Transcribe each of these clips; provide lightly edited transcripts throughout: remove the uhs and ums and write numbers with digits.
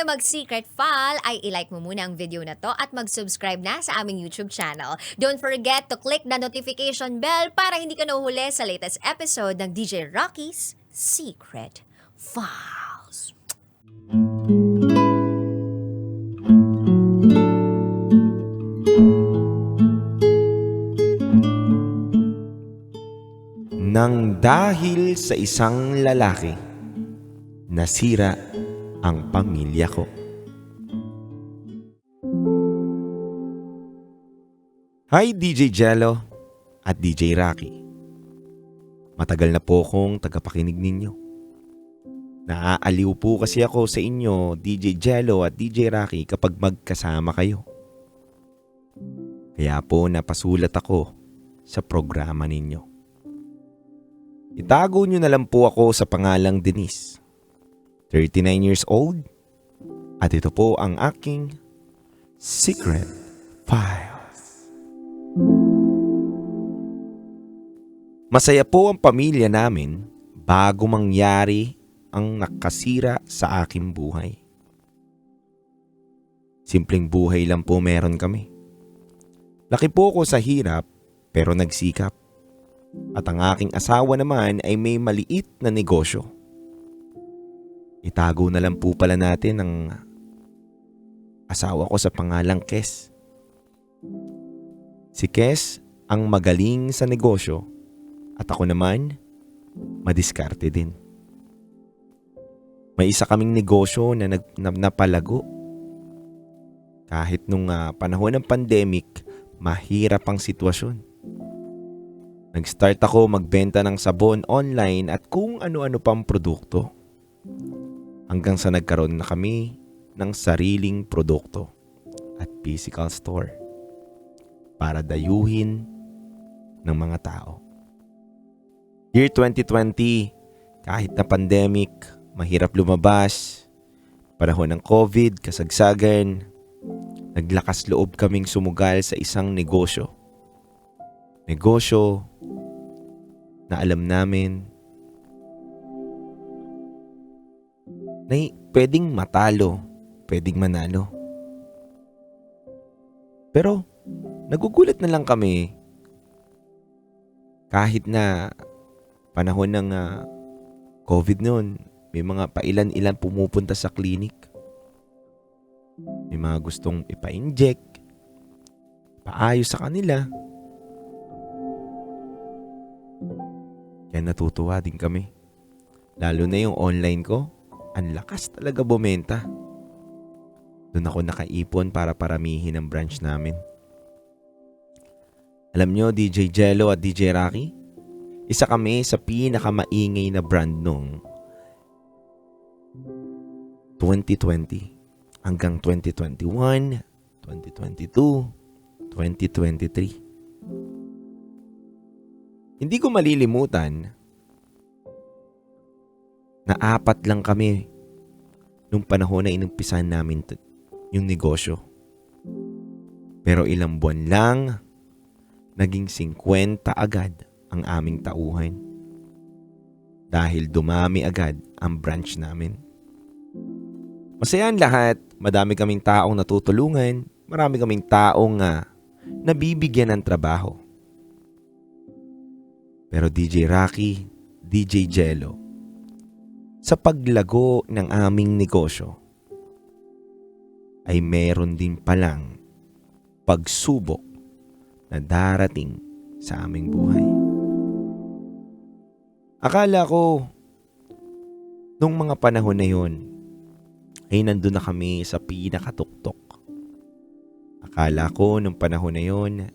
mag-secret file ay ilike mo muna ang video na to at mag-subscribe na sa aming YouTube channel. Don't forget to click the notification bell para hindi ka nahuhuli sa latest episode ng DJ Rocky's Secret Files. Nang dahil sa isang lalaki, nasira ang pamilya ko. Hi DJ Jello at DJ Rocky. Matagal na po akong tagapakinig ninyo. Naaaliw po kasi ako sa inyo, DJ Jello at DJ Rocky, kapag magkasama kayo. Kaya po napasulat ako sa programa ninyo. Itago nyo na lang po ako sa pangalang Denise, 39 years old, at ito po ang aking Secret Files. Masaya po ang pamilya namin bago mangyari ang nakasira sa aking buhay. Simpleng buhay lang po meron kami. Laki po ako sa hirap pero nagsikap. At ang aking asawa naman ay may maliit na negosyo. Itago na lang po pala natin ang asawa ko sa pangalang Kes. Si Kes ang magaling sa negosyo at ako naman madiskarte din. May isa kaming negosyo na napalago. Kahit nung panahon ng pandemic, mahirap ang sitwasyon. Nag-start ako magbenta ng sabon online at kung ano-ano pang produkto. Hanggang sa nagkaroon na kami ng sariling produkto at physical store para dayuhin ng mga tao. Year 2020, kahit na pandemic, mahirap lumabas, panahon ng COVID, kasagsagan, naglakas loob kaming sumugal sa isang negosyo. Negosyo na alam namin na pwedeng matalo, pwedeng manalo. Pero nagugulat na lang kami kahit na panahon ng COVID noon, may mga pailan-ilan pumupunta sa clinic. May mga gustong ipa-inject, paayos sa kanila. Kaya natutuwa din kami. Lalo na yung online ko, ang lakas talaga bumenta. Doon ako nakaipon para paramihin ang branch namin. Alam nyo, DJ Jello at DJ Rocky, isa kami sa pinakamaingay na brand nung 2020 hanggang 2021, 2022, 2023. Hindi ko malilimutan na 4 lang kami nung panahon na inumpisahan namin yung negosyo. Pero ilang buwan lang, naging 50 agad ang aming tauhan. Dahil dumami agad ang branch namin. Masaya ang lahat, madami kaming taong natutulungan, marami kaming taong nabibigyan ng trabaho. Pero DJ Rocky, DJ Jello, sa paglago ng aming negosyo, ay meron din palang pagsubok na darating sa aming buhay. Akala ko, nung mga panahon na yun, ay nandun na kami sa pinakatuktok. Akala ko nung panahon na yun,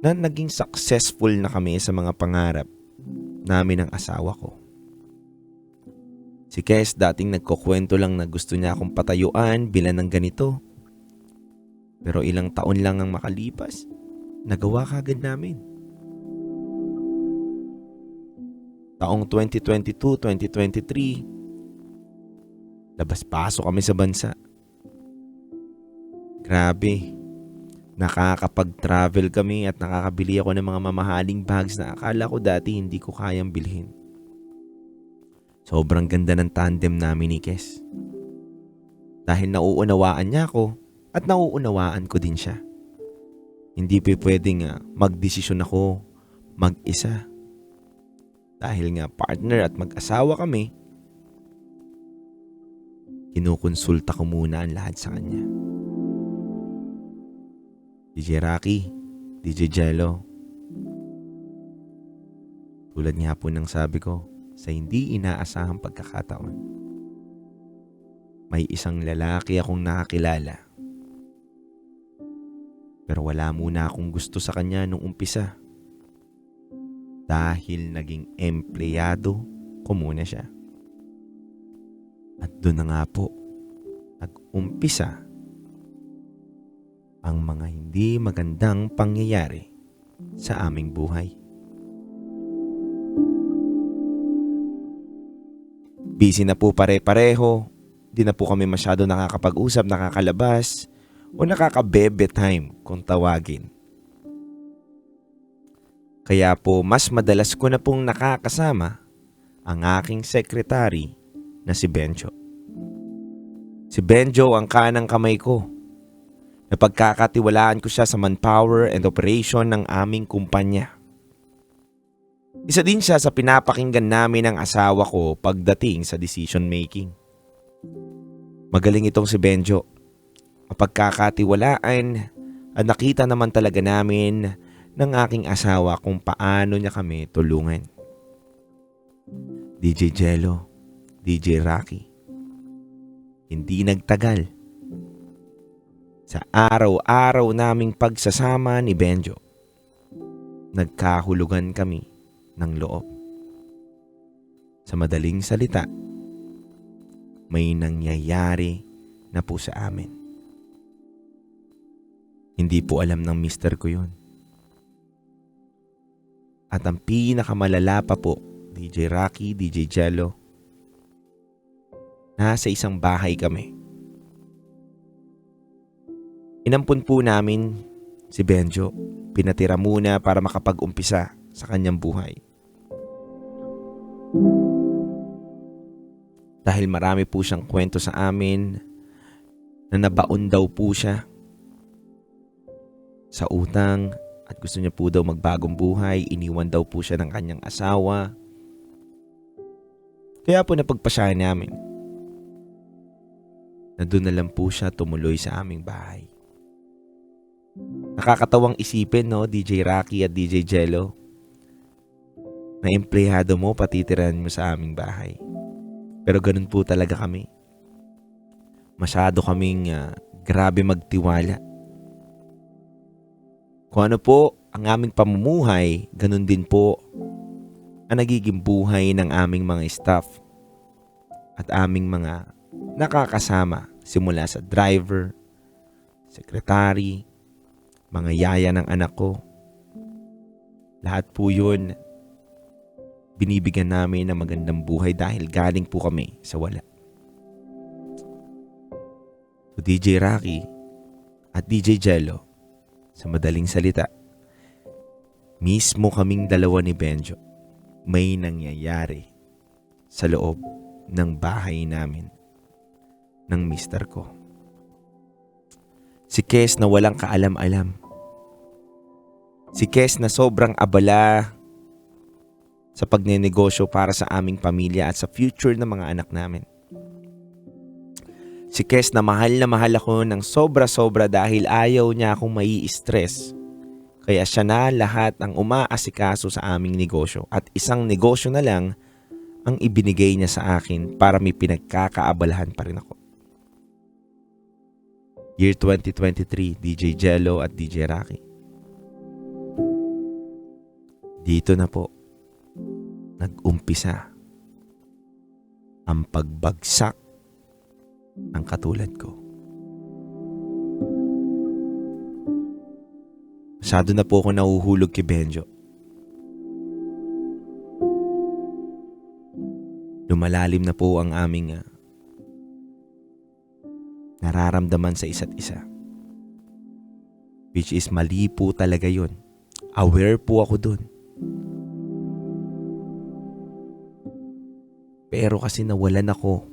na naging successful na kami sa mga pangarap namin ng asawa ko. Si Kes dating nagkukwento lang na gusto niya akong patayuan bilang ng ganito. Pero ilang taon lang ang makalipas, nagawa kagad namin. Taong 2022, 2023, labas-pasok kami sa bansa. Grabe. Nakakapag-travel kami at nakakabili ako ng mga mamahaling bags na akala ko dati hindi ko kayang bilhin. Sobrang ganda ng tandem namin ni Kes. Dahil nauunawaan niya ako at nauunawaan ko din siya. Hindi pa pwedeng magdesisyon ako mag-isa. Dahil nga partner at mag-asawa kami, kinukonsulta ko muna ang lahat sa kanya. DJ Rocky, DJ Jello, tulad nga po ng sabi ko, sa hindi inaasahang pagkakataon, may isang lalaki akong nakakilala. Pero wala muna akong gusto sa kanya nung umpisa. Dahil naging empleyado ko muna siya. At doon na nga po, nag-umpisa ang mga hindi magandang pangyayari sa aming buhay. Busy na po pare-pareho, di na po kami masyado nakakapag-usap, nakakalabas, o nakakabebe time kung tawagin. Kaya po mas madalas ko na pong nakakasama ang aking sekretary na si Benjo. Si Benjo ang kanang kamay ko. Napagkakatiwalaan ko siya sa manpower and operation ng aming kumpanya. Isa din siya sa pinapakinggan namin ng asawa ko pagdating sa decision making. Magaling itong si Benjo. Mapagkakatiwalaan at nakita naman talaga namin ng aking asawa kung paano niya kami tulungan. DJ Jello, DJ Rocky, hindi nagtagal. Sa araw-araw naming pagsasama ni Benjo, nagkahulugan kami ng loob. Sa madaling salita, may nangyayari na po sa amin. Hindi po alam ng mister ko yun. At ang pinakamalala pa po, DJ Rocky, DJ Jello, nasa isang bahay kami. Inampun po namin si Benjo. Pinatira muna para makapag-umpisa sa kanyang buhay. Dahil marami po siyang kwento sa amin na nabaon daw po siya sa utang at gusto niya po daw magbagong buhay. Iniwan daw po siya ng kanyang asawa. Kaya po napagpasyahan namin na doon na lang po siya tumuloy sa aming bahay. Nakakatawang isipin, no, DJ Rocky at DJ Jello, na empleyado mo patitirahan mo sa aming bahay. Pero ganun po talaga kami. Masyado kaming grabe magtiwala. Kung ano po ang aming pamumuhay, ganun din po ang nagiging buhay ng aming mga staff at aming mga nakakasama simula sa driver, sekretary, mga yaya ng anak ko. Lahat po yun binibigyan namin ng magandang buhay dahil galing po kami sa wala. So DJ Rocky at DJ Jello, sa madaling salita, mismo kaming dalawa ni Benjo, may nangyayari sa loob ng bahay namin ng mister ko. Si Kes na walang kaalam-alam. Si Kes na sobrang abala sa pagnenegosyo para sa aming pamilya at sa future ng mga anak namin. Si Kes na mahal ako ng sobra-sobra dahil ayaw niya akong mai-stress. Kaya siya na lahat ang umaasikaso sa aming negosyo at isang negosyo na lang ang ibinigay niya sa akin para may pinagkakaabalahan pa rin ako. Year 2023, DJ Jello at DJ Rocky. Dito na po nag-umpisa ang pagbagsak ng katulad ko. Masyado na po ako nahuhulog kay Benjo. Lumalalim na po ang aming nararamdaman sa isa't isa. Which is mali po talaga yun. Aware po ako dun. Pero kasi nawalan ako.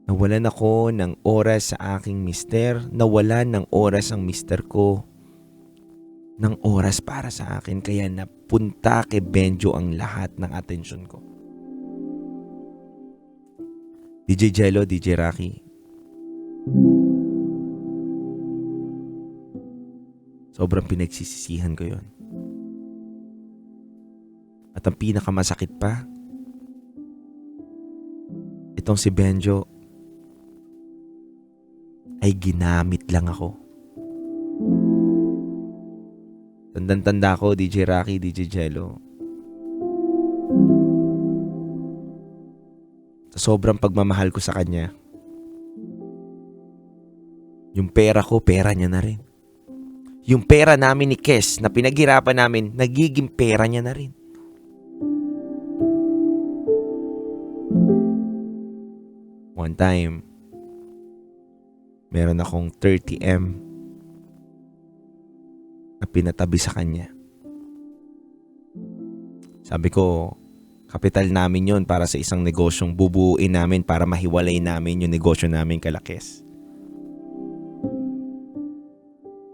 Nawalan ako ng oras sa aking mister. Nawalan ng oras ang mister ko ng oras para sa akin. Kaya napunta kay Benjo ang lahat ng atensyon ko. DJ Jello, DJ Rocky. Sobrang pinagsisisihan ko yon. At ang pinakamasakit pa, itong si Benjo ay ginamit lang ako. Tandang-tanda ko, DJ Rocky, DJ Jello. Sa sobrang pagmamahal ko sa kanya, yung pera ko, pera niya na rin. Yung pera namin ni Kes na pinaghirapan namin, nagiging pera niya na rin. One time, meron akong 30M na pinatabi sa kanya. Sabi ko, kapital namin yon para sa isang negosyong bubuuin namin para mahiwalay namin yung negosyo namin kala Kes.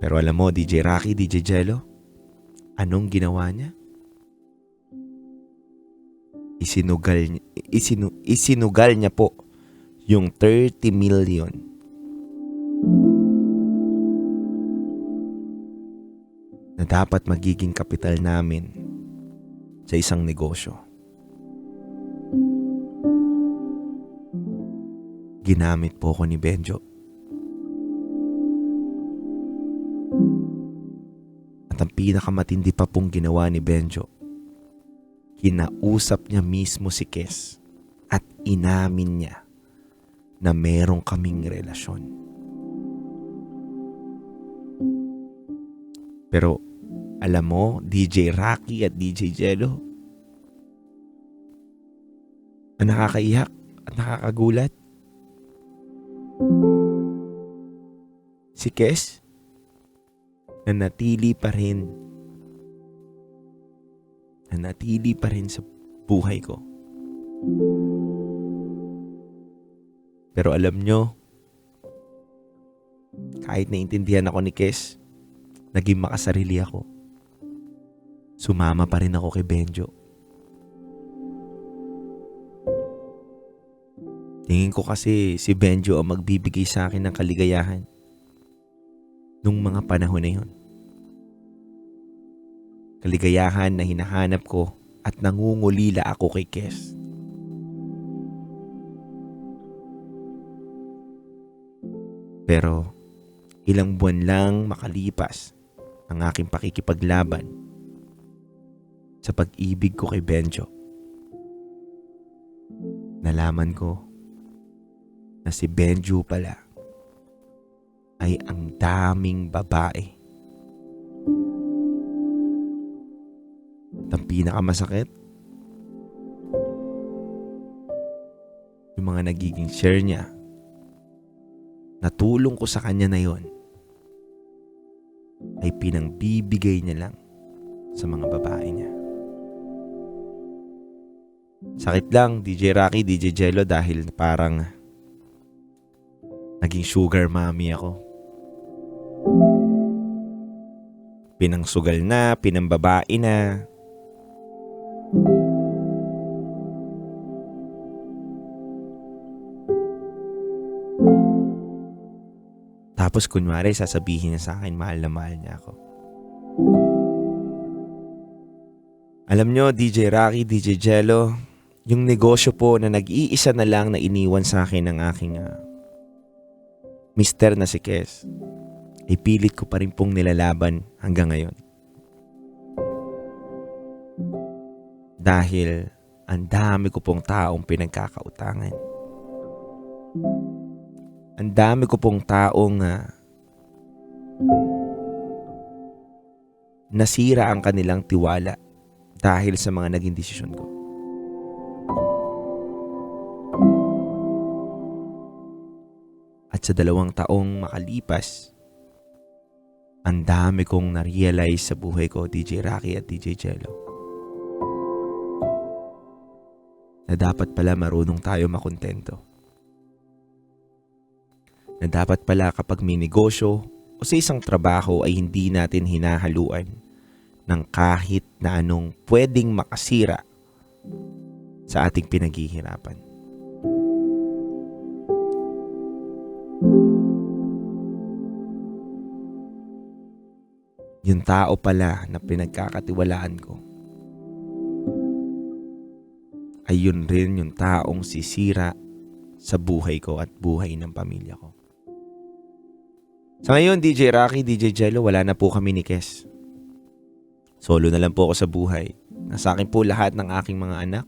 Pero alam mo, DJ Rocky, DJ Jello, anong ginawa niya? Isinugal niya po yung 30 million na dapat magiging kapital namin sa isang negosyo. Ginamit po ko ni Benjo. At ang pinakamatindi pa pong ginawa ni Benjo, kinausap niya mismo si Kes at inamin niya na meron kaming relasyon. Pero alam mo, DJ Rocky at DJ Jello, ang nakakaiyak at nakakagulat, si Kes nanatili pa rin sa buhay ko. Pero alam nyo, kahit naintindihan ako ni Kes, naging makasarili ako. Sumama pa rin ako kay Benjo. Tingin ko kasi si Benjo ang magbibigay sa akin ng kaligayahan nung mga panahon na yun. Kaligayahan na hinahanap ko at nangungulila ako kay Kes. Pero ilang buwan lang makalipas ang aking pakikipaglaban sa pag-ibig ko kay Benjo, nalaman ko na si Benjo pala ay ang daming babae. At ang pinakamasakit, yung mga nagiging share niya, natulong ko sa kanya na yon, ay pinangbibigay niya lang sa mga babae niya. Sakit lang, DJ Rocky, DJ Jello, dahil parang naging sugar mommy ako. Pinangsugal na, pinambabae na. Tapos kunwari sasabihin niya sa akin, mahal na mahal niya ako. Alam nyo, DJ Rocky, DJ Jello, yung negosyo po na nag-iisa na lang na iniwan sa akin ng aking mister na si Kes, ay pilit ko pa rin pong nilalaban hanggang ngayon. Dahil ang dami ko pong taong pinagkakautangan. Ang dami ko pong taong nasira ang kanilang tiwala dahil sa mga naging desisyon ko. At sa 2 taong makalipas, ang dami kong na-realize sa buhay ko, DJ Rocky at DJ Jello. na dapat pala marunong tayo makontento. Na dapat pala kapag may negosyo o sa isang trabaho ay hindi natin hinahaluan ng kahit na anong pwedeng makasira sa ating pinaghihirapan. Yung tao pala na pinagkakatiwalaan ko ay yun rin yung taong sisira sa buhay ko at buhay ng pamilya ko. Sa ngayon, DJ Rocky, DJ Jello, wala na po kami ni Kes. Solo na lang po ako sa buhay. Nasa akin po lahat ng aking mga anak.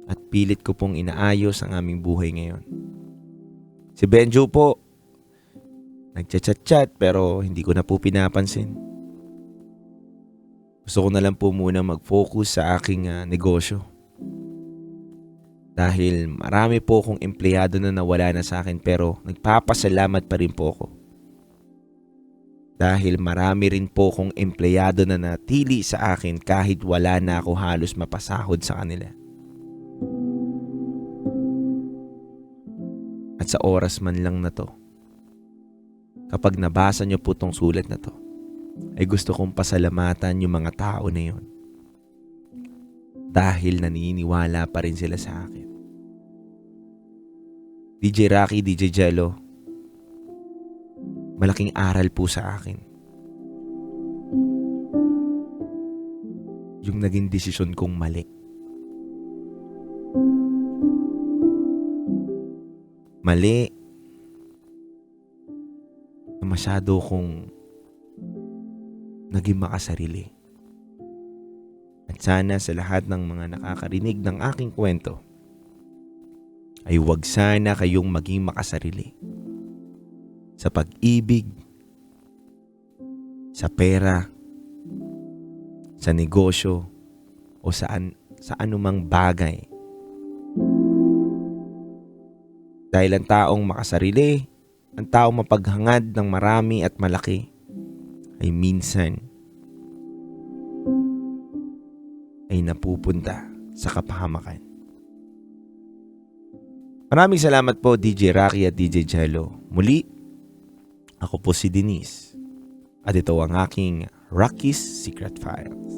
At pilit ko pong inaayos ang aming buhay ngayon. Si Benjo po, nagchat-chat pero hindi ko na po pinapansin. Gusto ko na lang po muna mag-focus sa aking negosyo. Dahil marami po akong empleyado na nawala na sa akin pero nagpapasalamat pa rin po ako. Dahil marami rin po akong empleyado na natili sa akin kahit wala na ako halos mapasahod sa kanila. At sa oras man lang na to, kapag nabasa niyo po tong sulat na to, ay gusto kong pasalamatan yung mga tao na yun. Dahil naniniwala pa rin sila sa akin. DJ Rocky, DJ Jello, malaking aral po sa akin yung naging desisyon kong mali. Mali na masyado kong naging makasarili. At sana sa lahat ng mga nakakarinig ng aking kwento ay huwag sana kayong maging makasarili sa pag-ibig, sa pera, sa negosyo o sa anumang bagay. Dahil ang taong makasarili, ang taong mapaghangad ng marami at malaki ay minsan ay napupunta sa kapahamakan. Maraming salamat po DJ Rocky at DJ Jello. Muli, ako po si Denise at ito ang aking Rocky's Secret Files.